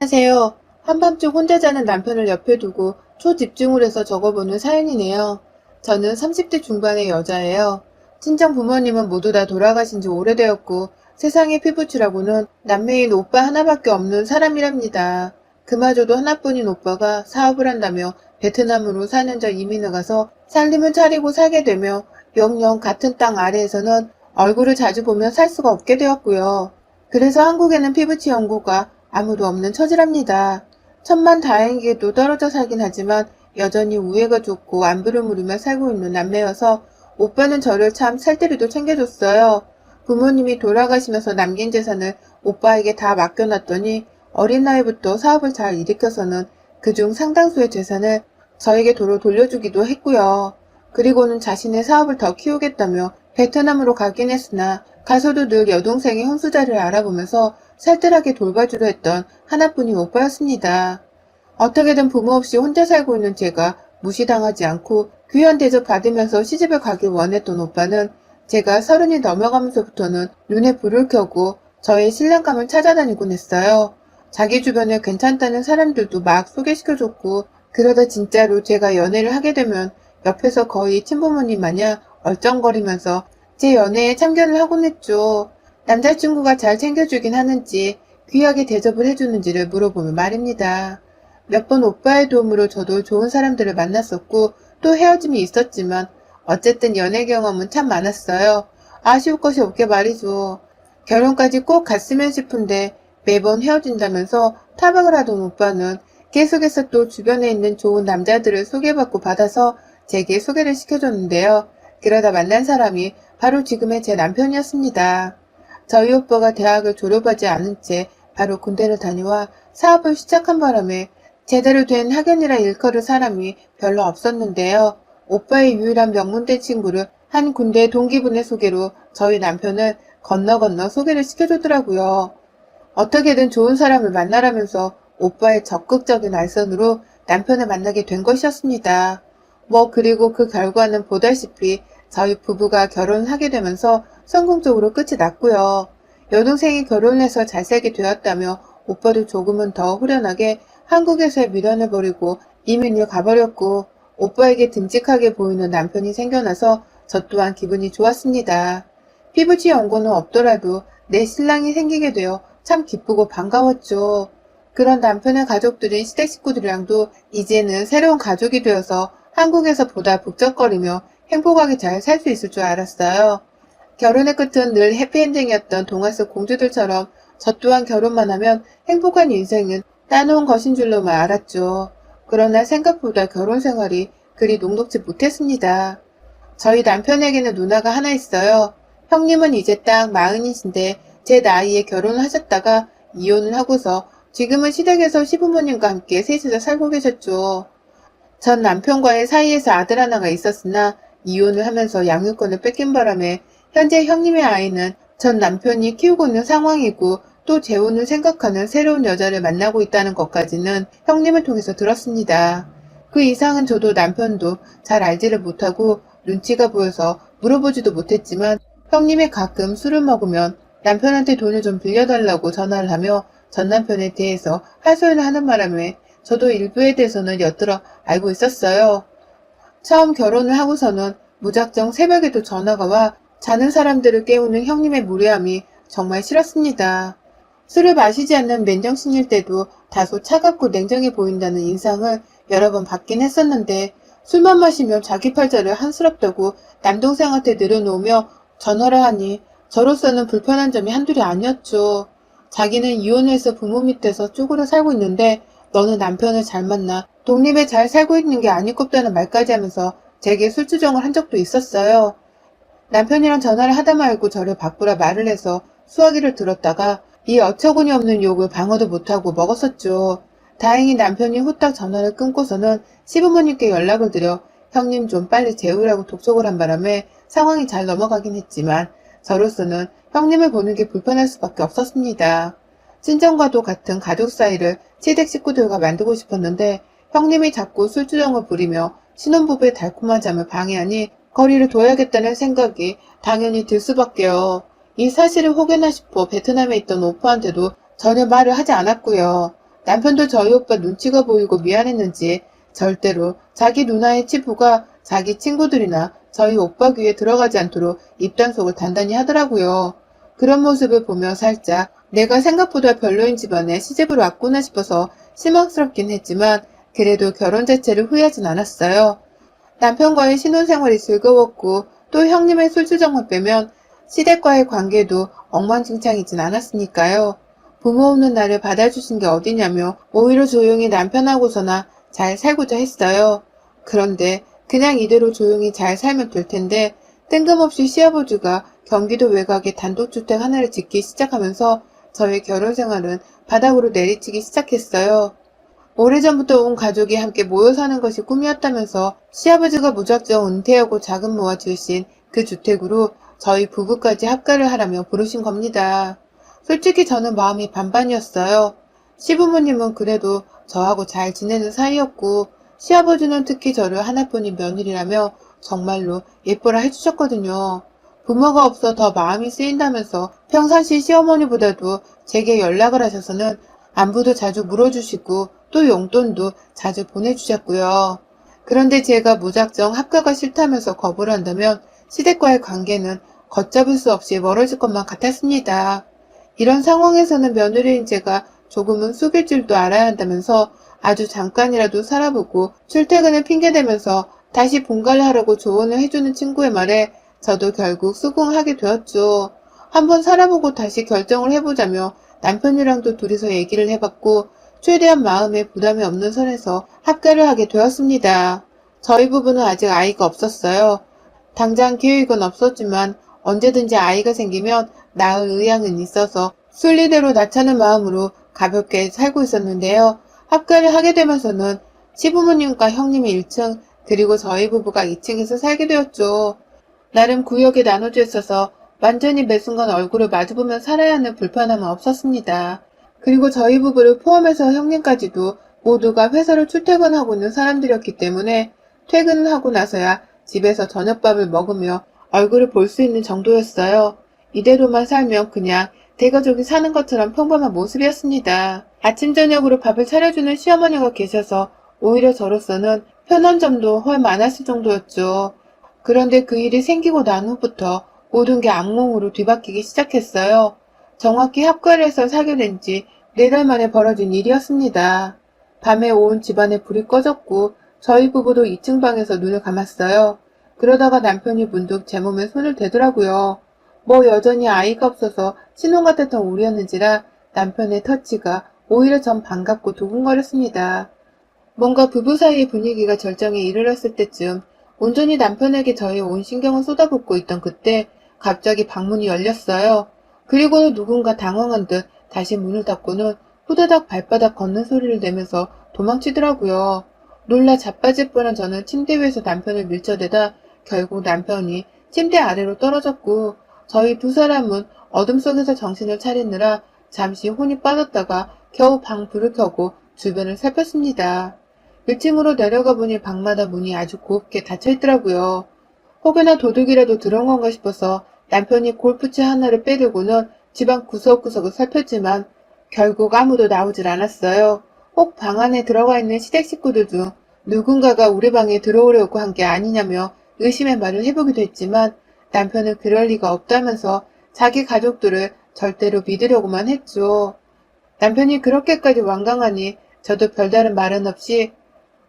안녕하세요. 한밤중 혼자 자는 남편을 옆에 두고 초집중을 해서 적어보는 사연이네요. 저는 30대 중반의 여자예요. 친정 부모님은 모두 다 돌아가신 지 오래되었고 세상에 피부치라고는 남매인 오빠 하나밖에 없는 사람이랍니다. 그마저도 하나뿐인 오빠가 사업을 한다며 베트남으로 4년 전 이민을 가서 살림을 차리고 살게 되며 영영 같은 땅 아래에서는 얼굴을 자주 보며 살 수가 없게 되었고요. 그래서 한국에는 피부치 연고가 아무도 없는 처지랍니다. 천만 다행히도 떨어져 살긴 하지만 여전히 우애가 좋고 안부를 물으며 살고 있는 남매여서 오빠는 저를 참 살뜰히도 챙겨줬어요. 부모님이 돌아가시면서 남긴 재산을 오빠에게 다 맡겨놨더니 어린 나이부터 사업을 잘 일으켜서는 그중 상당수의 재산을 저에게 도로 돌려주기도 했고요. 그리고는 자신의 사업을 더 키우겠다며 베트남으로 가긴 했으나 가서도 늘 여동생의 혼수자를 알아보면서 살뜰하게 돌봐주려 했던 하나뿐인 오빠였습니다. 어떻게든 부모 없이 혼자 살고 있는 제가 무시당하지 않고 귀한 대접 받으면서 시집을 가길 원했던 오빠는 제가 30이 넘어가면서부터는 눈에 불을 켜고 저의 신랑감을 찾아다니곤 했어요. 자기 주변에 괜찮다는 사람들도 막 소개시켜줬고 그러다 진짜로 제가 연애를 하게 되면 옆에서 거의 친부모님 마냥 얼쩡거리면서 제 연애에 참견을 하곤 했죠. 남자친구가 잘 챙겨주긴 하는지 귀하게 대접을 해주는지를 물어보면 말입니다. 몇 번 오빠의 도움으로 저도 좋은 사람들을 만났었고 또 헤어짐이 있었지만 어쨌든 연애 경험은 참 많았어요. 아쉬울 것이 없게 말이죠. 결혼까지 꼭 갔으면 싶은데 매번 헤어진다면서 타박을 하던 오빠는 계속해서 또 주변에 있는 좋은 남자들을 소개받고 받아서 제게 소개를 시켜줬는데요. 그러다 만난 사람이 바로 지금의 제 남편이었습니다. 저희 오빠가 대학을 졸업하지 않은 채 바로 군대를 다녀와 사업을 시작한 바람에 제대로 된 학연이라 일컬을 사람이 별로 없었는데요. 오빠의 유일한 명문대 친구를 한 군대 동기분의 소개로 저희 남편을 건너 소개를 시켜주더라고요. 어떻게든 좋은 사람을 만나라면서 오빠의 적극적인 알선으로 남편을 만나게 된 것이었습니다. 그리고 그 결과는 보다시피 저희 부부가 결혼을 하게 되면서 성공적으로 끝이 났고요. 여동생이 결혼해서 잘 살게 되었다며 오빠도 조금은 더 후련하게 한국에서의 미련을 버리고 이민을 가버렸고 오빠에게 듬직하게 보이는 남편이 생겨나서 저 또한 기분이 좋았습니다. 피부치 연고는 없더라도 내 신랑이 생기게 되어 참 기쁘고 반가웠죠. 그런 남편의 가족들인 시댁 식구들이랑도 이제는 새로운 가족이 되어서 한국에서 보다 북적거리며 행복하게 잘 살 수 있을 줄 알았어요. 결혼의 끝은 늘 해피엔딩이었던 동화 속 공주들처럼 저 또한 결혼만 하면 행복한 인생은 따놓은 것인 줄로만 알았죠. 그러나 생각보다 결혼 생활이 그리 녹록지 못했습니다. 저희 남편에게는 누나가 하나 있어요. 형님은 이제 딱 40이신데 제 나이에 결혼을 하셨다가 이혼을 하고서 지금은 시댁에서 시부모님과 함께 셋이서 살고 계셨죠. 전 남편과의 사이에서 아들 하나가 있었으나 이혼을 하면서 양육권을 뺏긴 바람에 현재 형님의 아이는 전 남편이 키우고 있는 상황이고 또 재혼을 생각하는 새로운 여자를 만나고 있다는 것까지는 형님을 통해서 들었습니다. 그 이상은 저도 남편도 잘 알지를 못하고 눈치가 보여서 물어보지도 못했지만 형님이 가끔 술을 먹으면 남편한테 돈을 좀 빌려달라고 전화를 하며 전 남편에 대해서 하소연을 하는 바람에 저도 일부에 대해서는 엿들어 알고 있었어요. 처음 결혼을 하고서는 무작정 새벽에도 전화가 와 자는 사람들을 깨우는 형님의 무례함이 정말 싫었습니다. 술을 마시지 않는 맨정신일 때도 다소 차갑고 냉정해 보인다는 인상을 여러 번 받긴 했었는데 술만 마시면 자기 팔자를 한스럽다고 남동생한테 내려놓으며 전화를 하니 저로서는 불편한 점이 한둘이 아니었죠. 자기는 이혼해서 부모 밑에서 쪼그려 살고 있는데 너는 남편을 잘 만나 독립에 잘 살고 있는 게 아니꼽다는 말까지 하면서 제게 술주정을 한 적도 있었어요. 남편이랑 전화를 하다 말고 저를 바꾸라 말을 해서 수화기를 들었다가 이 어처구니 없는 욕을 방어도 못하고 먹었었죠. 다행히 남편이 후딱 전화를 끊고서는 시부모님께 연락을 드려 형님 좀 빨리 재우라고 독촉을 한 바람에 상황이 잘 넘어가긴 했지만 저로서는 형님을 보는 게 불편할 수밖에 없었습니다. 친정과도 같은 가족 사이를 시댁 식구들과 만들고 싶었는데 형님이 자꾸 술주정을 부리며 신혼부부의 달콤한 잠을 방해하니 거리를 둬야겠다는 생각이 당연히 들 수밖에요. 이 사실을 혹여나 싶어 베트남에 있던 오빠한테도 전혀 말을 하지 않았고요. 남편도 저희 오빠 눈치가 보이고 미안했는지 절대로 자기 누나의 치부가 자기 친구들이나 저희 오빠 귀에 들어가지 않도록 입단속을 단단히 하더라고요. 그런 모습을 보며 살짝 내가 생각보다 별로인 집안에 시집을 왔구나 싶어서 실망스럽긴 했지만 그래도 결혼 자체를 후회하진 않았어요. 남편과의 신혼생활이 즐거웠고 또 형님의 술주정만 빼면 시댁과의 관계도 엉망진창이진 않았으니까요. 부모 없는 나를 받아주신 게 어디냐며 오히려 조용히 남편하고서나 잘 살고자 했어요. 그런데 그냥 이대로 조용히 잘 살면 될 텐데 뜬금없이 시아버지가 경기도 외곽에 단독주택 하나를 짓기 시작하면서 저의 결혼생활은 바닥으로 내리치기 시작했어요. 오래전부터 온 가족이 함께 모여 사는 것이 꿈이었다면서 시아버지가 무작정 은퇴하고 자금 모아 지으신 그 주택으로 저희 부부까지 합가를 하라며 부르신 겁니다. 솔직히 저는 마음이 반반이었어요. 시부모님은 그래도 저하고 잘 지내는 사이였고 시아버지는 특히 저를 하나뿐인 며느리라며 정말로 예뻐라 해주셨거든요. 부모가 없어 더 마음이 쓰인다면서 평상시 시어머니보다도 제게 연락을 하셔서는 안부도 자주 물어주시고 또 용돈도 자주 보내주셨고요. 그런데 제가 무작정 합가가 싫다면서 거부를 한다면 시댁과의 관계는 걷잡을 수 없이 멀어질 것만 같았습니다. 이런 상황에서는 며느리인 제가 조금은 숙일 줄도 알아야 한다면서 아주 잠깐이라도 살아보고 출퇴근을 핑계대면서 다시 본가를 하라고 조언을 해주는 친구의 말에 저도 결국 수긍하게 되었죠. 한번 살아보고 다시 결정을 해보자며 남편이랑도 둘이서 얘기를 해봤고 최대한 마음에 부담이 없는 선에서 합가를 하게 되었습니다. 저희 부부는 아직 아이가 없었어요. 당장 계획은 없었지만 언제든지 아이가 생기면 낳을 의향은 있어서 순리대로 낳자는 마음으로 가볍게 살고 있었는데요. 합가를 하게 되면서는 시부모님과 형님이 1층 그리고 저희 부부가 2층에서 살게 되었죠. 나름 구역에 나눠져 있어서 완전히 매 순간 얼굴을 마주보며 살아야 하는 불편함은 없었습니다. 그리고 저희 부부를 포함해서 형님까지도 모두가 회사를 출퇴근하고 있는 사람들이었기 때문에 퇴근을 하고 나서야 집에서 저녁밥을 먹으며 얼굴을 볼 수 있는 정도였어요. 이대로만 살면 그냥 대가족이 사는 것처럼 평범한 모습이었습니다. 아침 저녁으로 밥을 차려주는 시어머니가 계셔서 오히려 저로서는 편한 점도 헐 많았을 정도였죠. 그런데 그 일이 생기고 난 후부터 모든 게 악몽으로 뒤바뀌기 시작했어요. 정확히 합가를 해서 사게 된 지 4달 만에 벌어진 일이었습니다. 밤에 온 집안에 불이 꺼졌고 저희 부부도 2층 방에서 눈을 감았어요. 그러다가 남편이 문득 제 몸에 손을 대더라고요. 뭐 여전히 아이가 없어서 신혼 같았던 우리였는지라 남편의 터치가 오히려 전 반갑고 두근거렸습니다. 뭔가 부부 사이의 분위기가 절정에 이르렀을 때쯤 온전히 남편에게 저의 온 신경을 쏟아붓고 있던 그때 갑자기 방문이 열렸어요. 그리고는 누군가 당황한 듯 다시 문을 닫고는 후다닥 발바닥 걷는 소리를 내면서 도망치더라고요. 놀라 자빠질 뻔한 저는 침대 위에서 남편을 밀쳐대다 결국 남편이 침대 아래로 떨어졌고 저희 두 사람은 어둠 속에서 정신을 차리느라 잠시 혼이 빠졌다가 겨우 방 불을 켜고 주변을 살폈습니다. 1층으로 내려가 보니 방마다 문이 아주 곱게 닫혀있더라고요. 혹여나 도둑이라도 들어온 건가 싶어서 남편이 골프채 하나를 빼들고는 집안 구석구석을 살폈지만 결국 아무도 나오질 않았어요. 혹 방 안에 들어가 있는 시댁 식구들 중 누군가가 우리 방에 들어오려고 한 게 아니냐며 의심의 말을 해보기도 했지만 남편은 그럴 리가 없다면서 자기 가족들을 절대로 믿으려고만 했죠. 남편이 그렇게까지 완강하니 저도 별다른 말은 없이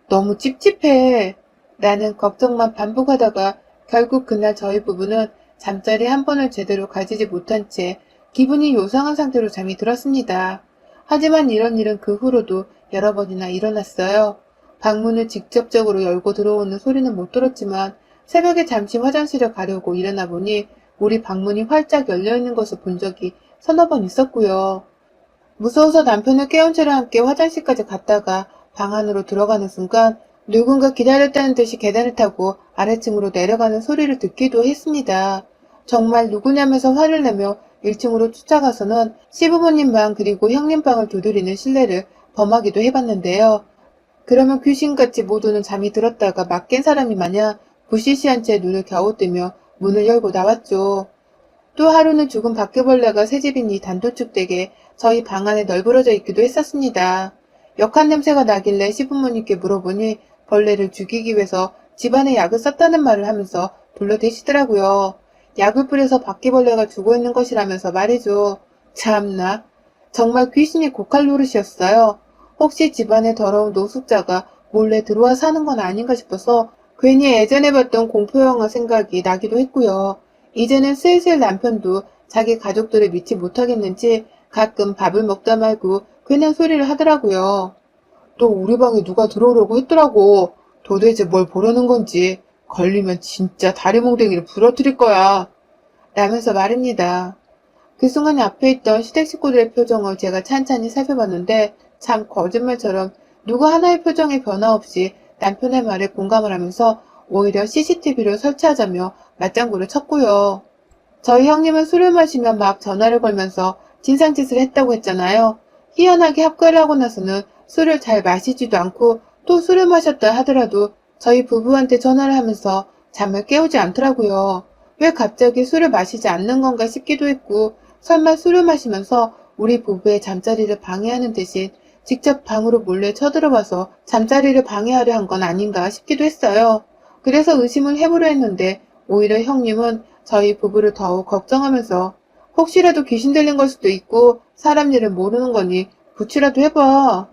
너무 찝찝해 라는 걱정만 반복하다가 결국 그날 저희 부부는 잠자리 한 번을 제대로 가지지 못한 채 기분이 요상한 상태로 잠이 들었습니다. 하지만 이런 일은 그 후로도 여러 번이나 일어났어요. 방문을 직접적으로 열고 들어오는 소리는 못 들었지만 새벽에 잠시 화장실을 가려고 일어나 보니 우리 방문이 활짝 열려있는 것을 본 적이 서너 번 있었고요. 무서워서 남편을 깨운 채로 함께 화장실까지 갔다가 방 안으로 들어가는 순간 누군가 기다렸다는 듯이 계단을 타고 아래층으로 내려가는 소리를 듣기도 했습니다. 정말 누구냐면서 화를 내며 1층으로 쫓아가서는 시부모님 방 그리고 형님 방을 두드리는 실례를 범하기도 해봤는데요. 그러면 귀신같이 모두는 잠이 들었다가 막 깬 사람이 마냥 부시시한 채 눈을 겨우 뜨며 문을 열고 나왔죠. 또 하루는 죽은 바퀴벌레가 새집인 이 단도축 댁에 저희 방 안에 널브러져 있기도 했었습니다. 역한 냄새가 나길래 시부모님께 물어보니 벌레를 죽이기 위해서 집안에 약을 썼다는 말을 하면서 둘러대시더라고요. 약을 뿌려서 바퀴벌레가 죽어 있는 것이라면서 말이죠. 참나. 정말 귀신이 고칼 노릇이었어요. 혹시 집안에 더러운 노숙자가 몰래 들어와 사는 건 아닌가 싶어서 괜히 예전에 봤던 공포영화 생각이 나기도 했고요. 이제는 슬슬 남편도 자기 가족들을 믿지 못하겠는지 가끔 밥을 먹다 말고 괜한 소리를 하더라고요. 또 우리 방에 누가 들어오려고 했더라고. 도대체 뭘 보려는 건지. 걸리면 진짜 다리몽댕이를 부러뜨릴 거야. 라면서 말입니다. 그 순간 앞에 있던 시댁 식구들의 표정을 제가 찬찬히 살펴봤는데 참 거짓말처럼 누구 하나의 표정에 변화 없이 남편의 말에 공감을 하면서 오히려 CCTV를 설치하자며 맞장구를 쳤고요. 저희 형님은 술을 마시면 막 전화를 걸면서 진상짓을 했다고 했잖아요. 희한하게 합가를 하고 나서는 술을 잘 마시지도 않고 또 술을 마셨다 하더라도 저희 부부한테 전화를 하면서 잠을 깨우지 않더라고요. 왜 갑자기 술을 마시지 않는 건가 싶기도 했고 설마 술을 마시면서 우리 부부의 잠자리를 방해하는 대신 직접 방으로 몰래 쳐들어와서 잠자리를 방해하려 한 건 아닌가 싶기도 했어요. 그래서 의심을 해보려 했는데 오히려 형님은 저희 부부를 더욱 걱정하면서 혹시라도 귀신 들린 걸 수도 있고 사람 일은 모르는 거니 부치라도 해봐.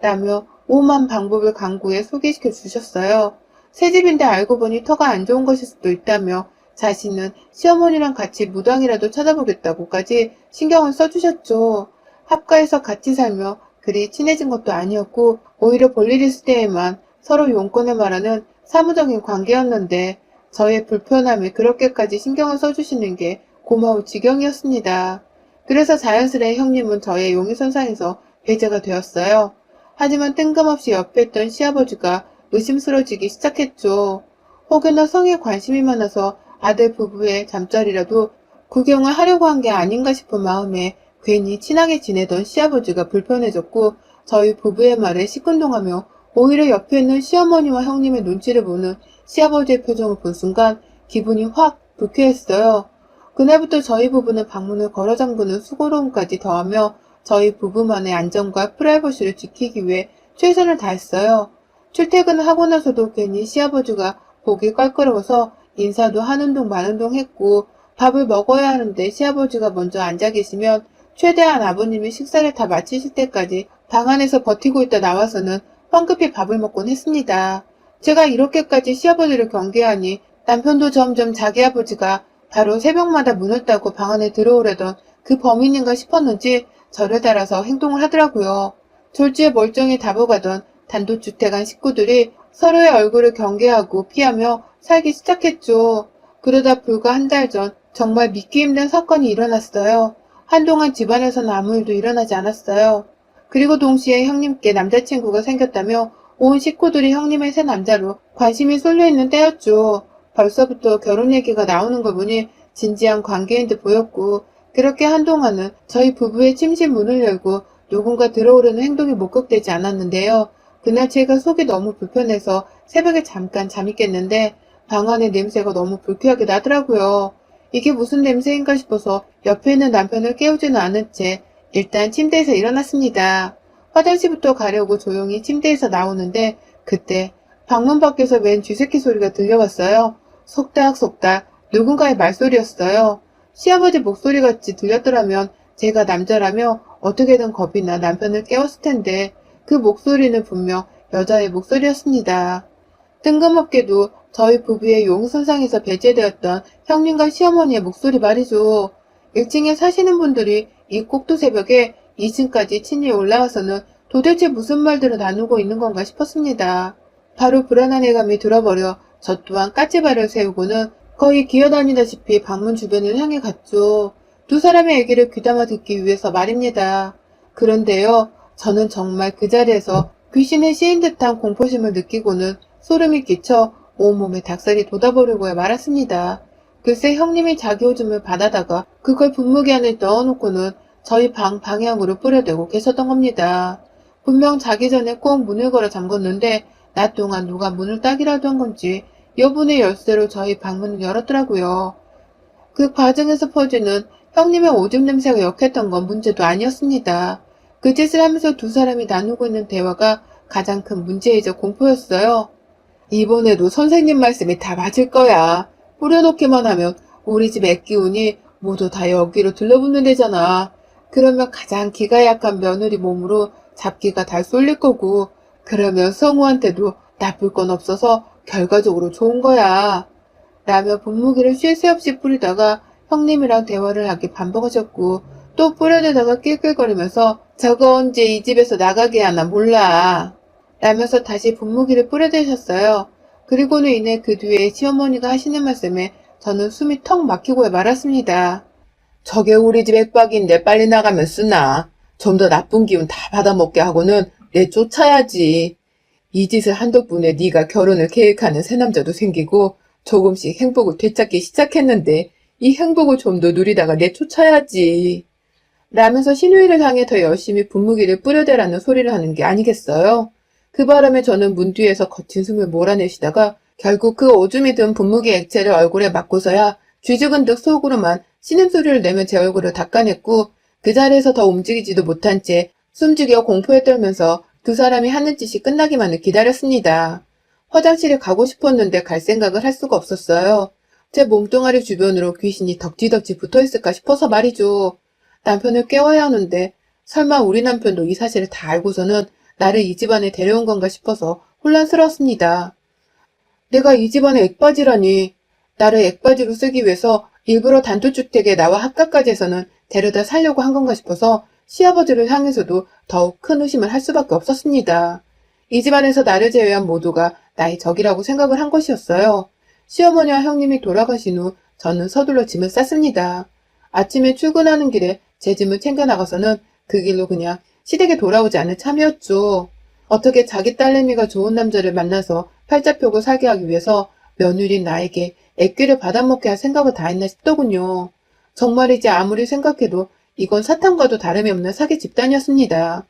라며 오만 방법을 강구해 소개시켜 주셨어요. 새집인데 알고 보니 터가 안 좋은 것일 수도 있다며 자신은 시어머니랑 같이 무당이라도 찾아보겠다고까지 신경을 써주셨죠. 합가해서 같이 살며 그리 친해진 것도 아니었고 오히려 볼일 있을 때에만 서로 용건을 말하는 사무적인 관계였는데 저의 불편함에 그렇게까지 신경을 써주시는 게 고마울 지경이었습니다. 그래서 자연스레 형님은 저의 용의선상에서 배제가 되었어요. 하지만 뜬금없이 옆에 있던 시아버지가 의심스러워지기 시작했죠. 혹여나 성에 관심이 많아서 아들 부부의 잠자리라도 구경을 하려고 한 게 아닌가 싶은 마음에 괜히 친하게 지내던 시아버지가 불편해졌고 저희 부부의 말에 시큰둥하며 오히려 옆에 있는 시어머니와 형님의 눈치를 보는 시아버지의 표정을 본 순간 기분이 확 불쾌했어요. 그날부터 저희 부부는 방문을 걸어 잠그는 수고로움까지 더하며 저희 부부만의 안전과 프라이버시를 지키기 위해 최선을 다했어요. 출퇴근을 하고 나서도 괜히 시아버지가 보기 껄끄러워서 인사도 하는 동 마는 동 했고 밥을 먹어야 하는데 시아버지가 먼저 앉아 계시면 최대한 아버님이 식사를 다 마치실 때까지 방 안에서 버티고 있다 나와서는 황급히 밥을 먹곤 했습니다. 제가 이렇게까지 시아버지를 경계하니 남편도 점점 자기 아버지가 바로 새벽마다 문을 따고 방 안에 들어오려던 그 범인인가 싶었는지 저를 따라서 행동을 하더라고요. 졸지에 멀쩡히 다보가던 단독주택 안 식구들이 서로의 얼굴을 경계하고 피하며 살기 시작했죠. 그러다 불과 한 달 전 정말 믿기 힘든 사건이 일어났어요. 한동안 집안에서는 아무 일도 일어나지 않았어요. 그리고 동시에 형님께 남자친구가 생겼다며 온 식구들이 형님의 새 남자로 관심이 쏠려있는 때였죠. 벌써부터 결혼 얘기가 나오는 걸 보니 진지한 관계인 듯 보였고 그렇게 한동안은 저희 부부의 침실 문을 열고 누군가 들어오려는 행동이 목격되지 않았는데요. 그날 제가 속이 너무 불편해서 새벽에 잠깐 잠이 깼는데 방 안의 냄새가 너무 불쾌하게 나더라고요. 이게 무슨 냄새인가 싶어서 옆에 있는 남편을 깨우지는 않은 채 일단 침대에서 일어났습니다. 화장실부터 가려고 조용히 침대에서 나오는데 그때 방문 밖에서 웬 쥐새끼 소리가 들려왔어요. 속닥속닥 누군가의 말소리였어요. 시아버지 목소리같이 들렸더라면 제가 남자라며 어떻게든 겁이 나 남편을 깨웠을 텐데 그 목소리는 분명 여자의 목소리였습니다. 뜬금없게도 저희 부부의 용선상에서 배제되었던 형님과 시어머니의 목소리 말이죠. 1층에 사시는 분들이 이 꼭두 새벽에 2층까지 친히 올라와서는 도대체 무슨 말들을 나누고 있는 건가 싶었습니다. 바로 불안한 예감이 들어버려 저 또한 까치발을 세우고는 거의 기어다니다시피 방문 주변을 향해 갔죠. 두 사람의 얘기를 귀담아 듣기 위해서 말입니다. 그런데요, 저는 정말 그 자리에서 귀신에 씌인 듯한 공포심을 느끼고는 소름이 끼쳐 온몸에 닭살이 돋아버리고 말았습니다. 글쎄 형님이 자기 오줌을 받아다가 그걸 분무기 안에 넣어놓고는 저희 방 방향으로 뿌려대고 계셨던 겁니다. 분명 자기 전에 꼭 문을 걸어 잠궜는데 낮 동안 누가 문을 따기라도 한 건지 여분의 열쇠로 저희 방문을 열었더라고요. 그 과정에서 퍼지는 형님의 오줌 냄새가 역했던 건 문제도 아니었습니다. 그 짓을 하면서 두 사람이 나누고 있는 대화가 가장 큰 문제이자 공포였어요. 이번에도 선생님 말씀이 다 맞을 거야. 뿌려놓기만 하면 우리 집 애기운이 모두 다 여기로 들러붙는데잖아. 그러면 가장 기가 약한 며느리 몸으로 잡기가 다 쏠릴 거고, 그러면 성우한테도 나쁠 건 없어서 결과적으로 좋은 거야. 라며 분무기를 쉴 새 없이 뿌리다가 형님이랑 대화를 하기 반복하셨고, 또 뿌려대다가 낄낄거리면서 저거 언제 이 집에서 나가게 하나 몰라. 라면서 다시 분무기를 뿌려대셨어요. 그리고는 이내 그 뒤에 시어머니가 하시는 말씀에 저는 숨이 턱 막히고 말았습니다. 저게 우리 집 액박인데 빨리 나가면 쓰나. 좀 더 나쁜 기운 다 받아먹게 하고는 내쫓아야지. 이 짓을 한 덕분에 네가 결혼을 계획하는 새 남자도 생기고 조금씩 행복을 되찾기 시작했는데 이 행복을 좀 더 누리다가 내쫓아야지. 라면서 신우이를 향해 더 열심히 분무기를 뿌려대라는 소리를 하는 게 아니겠어요? 그 바람에 저는 문 뒤에서 거친 숨을 몰아내시다가 결국 그 오줌이 든 분무기 액체를 얼굴에 맞고서야 쥐죽은 듯 속으로만 신음소리를 내며 제 얼굴을 닦아냈고 그 자리에서 더 움직이지도 못한 채 숨죽여 공포에 떨면서 두 사람이 하는 짓이 끝나기만을 기다렸습니다. 화장실에 가고 싶었는데 갈 생각을 할 수가 없었어요. 제 몸뚱아리 주변으로 귀신이 덕지덕지 붙어있을까 싶어서 말이죠. 남편을 깨워야 하는데 설마 우리 남편도 이 사실을 다 알고서는 나를 이 집안에 데려온 건가 싶어서 혼란스러웠습니다. 내가 이 집안의 액바지라니. 나를 액바지로 쓰기 위해서 일부러 단독주택에 나와 합가까지 해서는 데려다 살려고 한 건가 싶어서 시아버지를 향해서도 더욱 큰 의심을 할 수밖에 없었습니다. 이 집안에서 나를 제외한 모두가 나의 적이라고 생각을 한 것이었어요. 시어머니와 형님이 돌아가신 후 저는 서둘러 짐을 쌌습니다. 아침에 출근하는 길에 제 짐을 챙겨 나가서는 그 길로 그냥 시댁에 돌아오지 않을 참이었죠. 어떻게 자기 딸내미가 좋은 남자를 만나서 팔자표고 살게 하기 위해서 며느리인 나에게 애귀를 받아먹게 할 생각을 다 했나 싶더군요. 정말이지 아무리 생각해도 이건 사탄과도 다름이 없는 사기 집단이었습니다.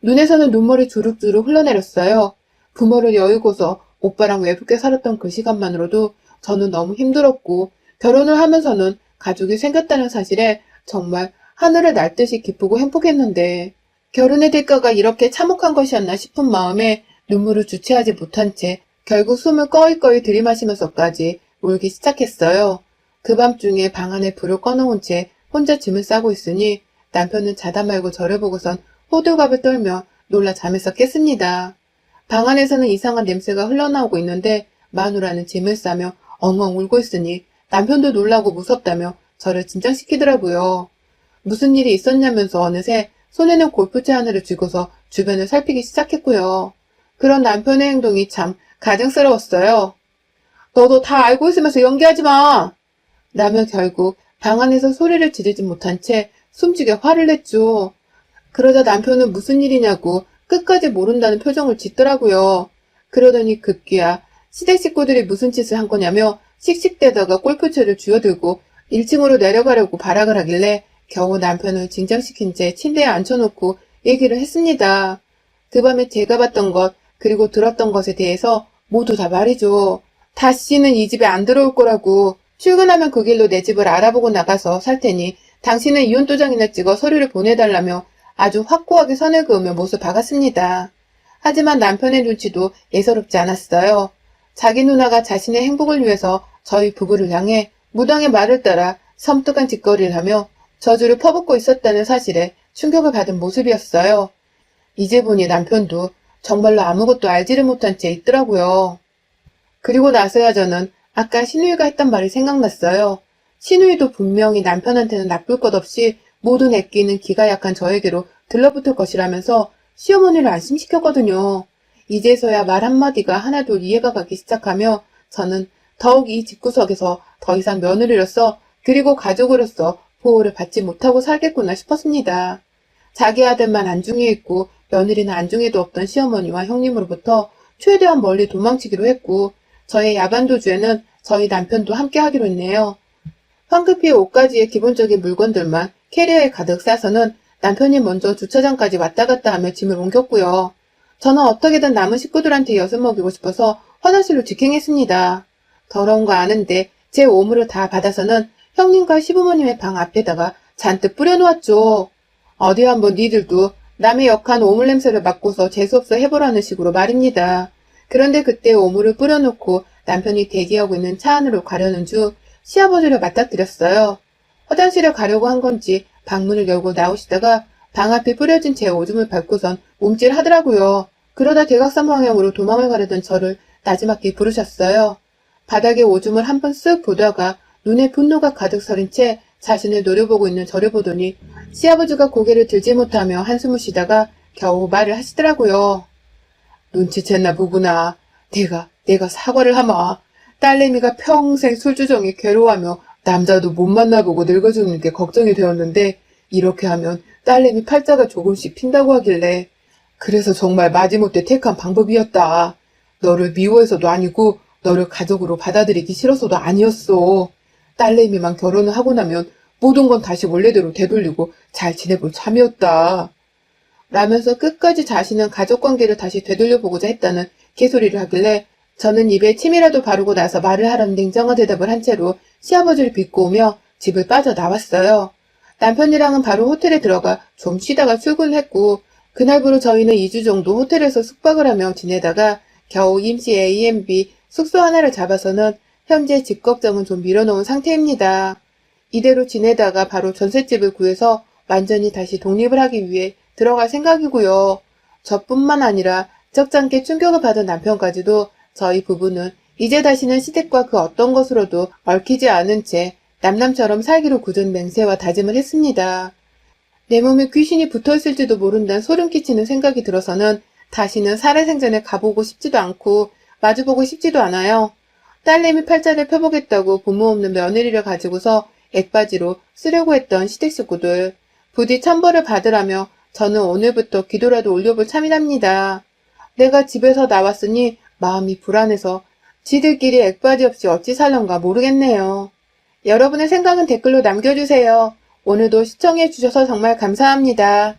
눈에서는 눈물이 주룩주룩 흘러내렸어요. 부모를 여의고서 오빠랑 외롭게 살았던 그 시간만으로도 저는 너무 힘들었고 결혼을 하면서는 가족이 생겼다는 사실에 정말 하늘을 날 듯이 기쁘고 행복했는데 결혼의 대가가 이렇게 참혹한 것이었나 싶은 마음에 눈물을 주체하지 못한 채 결국 숨을 꺼이꺼이 들이마시면서까지 울기 시작했어요. 그 밤중에 방 안에 불을 꺼놓은 채 혼자 짐을 싸고 있으니 남편은 자다 말고 저를 보고선 호들갑을 떨며 놀라 잠에서 깼습니다. 방 안에서는 이상한 냄새가 흘러나오고 있는데 마누라는 짐을 싸며 엉엉 울고 있으니 남편도 놀라고 무섭다며 저를 진정시키더라고요. 무슨 일이 있었냐면서 어느새 손에는 골프채 하나를 쥐고서 주변을 살피기 시작했고요. 그런 남편의 행동이 참 가증스러웠어요. 너도 다 알고 있으면서 연기하지 마! 라며 결국 방 안에서 소리를 지르지 못한 채 숨죽여 화를 냈죠. 그러자 남편은 무슨 일이냐고 끝까지 모른다는 표정을 짓더라고요. 그러더니 급기야 시댁 식구들이 무슨 짓을 한 거냐며 씩씩대다가 골프채를 쥐어들고 1층으로 내려가려고 발악을 하길래 겨우 남편을 진정시킨 채 침대에 앉혀놓고 얘기를 했습니다. 그 밤에 제가 봤던 것 그리고 들었던 것에 대해서 모두 다 말이죠. 다시는 이 집에 안 들어올 거라고 출근하면 그 길로 내 집을 알아보고 나가서 살 테니 당신은 이혼도장이나 찍어 서류를 보내달라며 아주 확고하게 선을 그으며 못을 박았습니다. 하지만 남편의 눈치도 예사롭지 않았어요. 자기 누나가 자신의 행복을 위해서 저희 부부를 향해 무당의 말을 따라 섬뜩한 짓거리를 하며 저주를 퍼붓고 있었다는 사실에 충격을 받은 모습이었어요. 이제 보니 남편도 정말로 아무것도 알지를 못한 채 있더라고요. 그리고 나서야 저는 아까 신우이가 했던 말이 생각났어요. 신우이도 분명히 남편한테는 나쁠 것 없이 모든 애끼는 기가 약한 저에게로 들러붙을 것이라면서 시어머니를 안심시켰거든요. 이제서야 말 한마디가 하나둘 이해가 가기 시작하며 저는 더욱 이 집구석에서 더 이상 며느리로서 그리고 가족으로서 보호를 받지 못하고 살겠구나 싶었습니다. 자기 아들만 안중에 있고 며느리는 안중에도 없던 시어머니와 형님으로부터 최대한 멀리 도망치기로 했고 저의 야반도주에는 저희 남편도 함께 하기로 했네요. 황급히 옷가지의 기본적인 물건들만 캐리어에 가득 싸서는 남편이 먼저 주차장까지 왔다 갔다 하며 짐을 옮겼고요. 저는 어떻게든 남은 식구들한테 엿을 먹이고 싶어서 화장실로 직행했습니다. 더러운 거 아는데 제 오물을 다 받아서는 형님과 시부모님의 방 앞에다가 잔뜩 뿌려놓았죠. 어디 한번 니들도 남의 역한 오물 냄새를 맡고서 재수없어 해보라는 식으로 말입니다. 그런데 그때 오물을 뿌려놓고 남편이 대기하고 있는 차 안으로 가려는 중 시아버지를 맞닥뜨렸어요. 화장실에 가려고 한 건지 방문을 열고 나오시다가 방 앞에 뿌려진 제 오줌을 밟고선 움찔하더라고요. 그러다 대각선 방향으로 도망을 가려던 저를 나지막히 부르셨어요. 바닥에 오줌을 한 번 쓱 보다가 눈에 분노가 가득 서린 채 자신을 노려보고 있는 저를 보더니 시아버지가 고개를 들지 못하며 한숨을 쉬다가 겨우 말을 하시더라고요. 눈치챘나 보구나. 내가 사과를 하마. 딸내미가 평생 술주정에 괴로워하며 남자도 못 만나보고 늙어죽는 게 걱정이 되었는데 이렇게 하면 딸내미 팔자가 조금씩 핀다고 하길래 그래서 정말 마지못해 택한 방법이었다. 너를 미워해서도 아니고 너를 가족으로 받아들이기 싫어서도 아니었어. 딸내미만 결혼을 하고 나면 모든 건 다시 원래대로 되돌리고 잘 지내볼 참이었다. 라면서 끝까지 자신은 가족관계를 다시 되돌려보고자 했다는 개소리를 하길래 저는 입에 침이라도 바르고 나서 말을 하라는 냉정한 대답을 한 채로 시아버지를 빚고 오며 집을 빠져나왔어요. 남편이랑은 바로 호텔에 들어가 좀 쉬다가 출근을 했고 그날부로 저희는 2주 정도 호텔에서 숙박을 하며 지내다가 겨우 임시 A&B 숙소 하나를 잡아서는 현재 집 걱정은 좀 밀어놓은 상태입니다. 이대로 지내다가 바로 전셋집을 구해서 완전히 다시 독립을 하기 위해 들어갈 생각이고요. 저뿐만 아니라 적잖게 충격을 받은 남편까지도 저희 부부는 이제 다시는 시댁과 그 어떤 것으로도 얽히지 않은 채 남남처럼 살기로 굳은 맹세와 다짐을 했습니다. 내 몸에 귀신이 붙어있을지도 모른다는 소름 끼치는 생각이 들어서는 다시는 살아생전에 가보고 싶지도 않고 마주보고 싶지도 않아요. 딸내미 팔자를 펴보겠다고 부모 없는 며느리를 가지고서 액바지로 쓰려고 했던 시댁 식구들 부디 천벌을 받으라며 저는 오늘부터 기도라도 올려볼 참이랍니다. 내가 집에서 나왔으니 마음이 불안해서 지들끼리 액바지 없이 어찌 살런가 모르겠네요. 여러분의 생각은 댓글로 남겨주세요. 오늘도 시청해주셔서 정말 감사합니다.